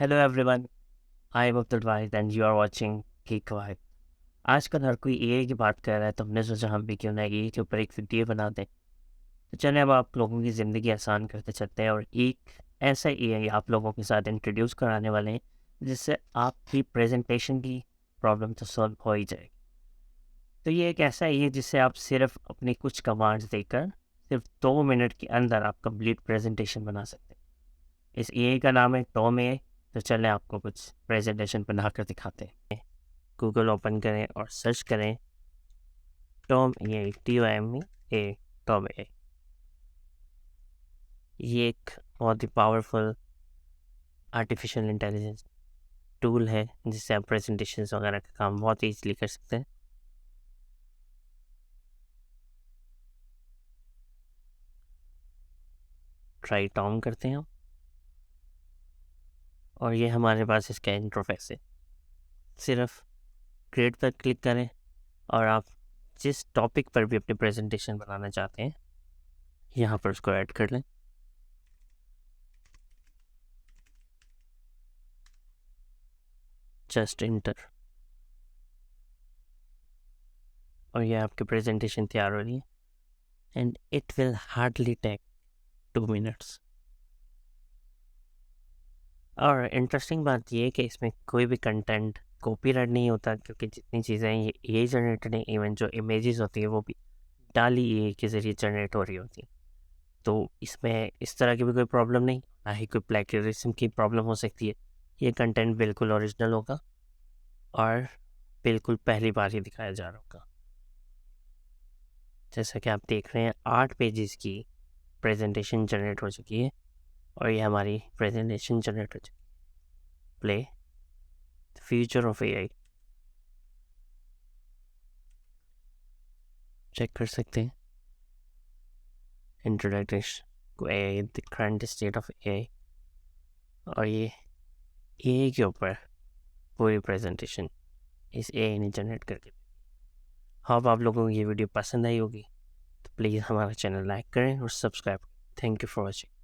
Hello everyone, I am Abdul Wahid and you are watching Geek Wahid. आजकल हर कोई एआई की बात कर रहा है, तो हमने सोचा हम भी क्यों ना एआई के ऊपर एक वीडियो बना दें। तो चलें अब आप लोगों की ज़िंदगी आसान करते चलते हैं और एक ऐसा एआई आप लोगों के साथ इंट्रोड्यूस कराने वाले हैं जिससे आपकी प्रेजेंटेशन की प्रॉब्लम तो सॉल्व हो ही जाएगी। तो ये एक ऐसा एआई है जिससे आप सिर्फ अपनी कुछ कमांड्स देकर सिर्फ 2 मिनट के अंदर आप कंप्लीट प्रेजेंटेशन बना सकते हैं। इस एआई का नाम है टॉम एआई। तो चलें आपको कुछ प्रेजेंटेशन बनाकर दिखाते हैं। गूगल ओपन करें और सर्च करें Tom AI, TOME Tom AI. ये एक बहुत ही पावरफुल आर्टिफिशियल इंटेलिजेंस टूल है जिससे आप प्रेजेंटेशन वगैरह का काम बहुत ईजिली कर सकते हैं। ट्राई टॉम करते हैं हम, और ये हमारे पास इसका इंटरफेस है। सिर्फ क्रिएट पर क्लिक करें और आप जिस टॉपिक पर भी अपनी प्रेजेंटेशन बनाना चाहते हैं यहाँ पर उसको ऐड कर लें। जस्ट इंटर, और ये आपकी प्रेजेंटेशन तैयार हो रही है and it will hardly take 2 minutes. और इंटरेस्टिंग बात ये है कि इसमें कोई भी कंटेंट कॉपीराइट नहीं होता, क्योंकि जितनी चीज़ें ये एआई जनरेटेड हैं, इवन जो इमेजेस होती है वो भी डाली एआई के ज़रिए जनरेट हो रही होती हैं। तो इसमें इस तरह की भी कोई प्रॉब्लम नहीं, ना ही कोई प्लेगरिज्म की प्रॉब्लम हो सकती है। ये कंटेंट बिल्कुल ओरिजिनल होगा और बिल्कुल पहली बार ही दिखाया जा रहा होगा। जैसा कि आप देख रहे हैं 8 पेजेस की प्रेजेंटेशन जनरेट हो चुकी है और ये हमारी प्रेजेंटेशन जनरेट हो चुकी है। Play the future of AI, check कर सकते हैं। इंट्रोडक्शन को AI, the current state of AI, और ये एआई के ऊपर पूरी प्रेजेंटेशन इस एआई ने जनरेट करके। होप आप लोगों को ये वीडियो पसंद आई होगी, तो प्लीज़ हमारा चैनल लाइक करें और सब्सक्राइब करें। Thank you for watching.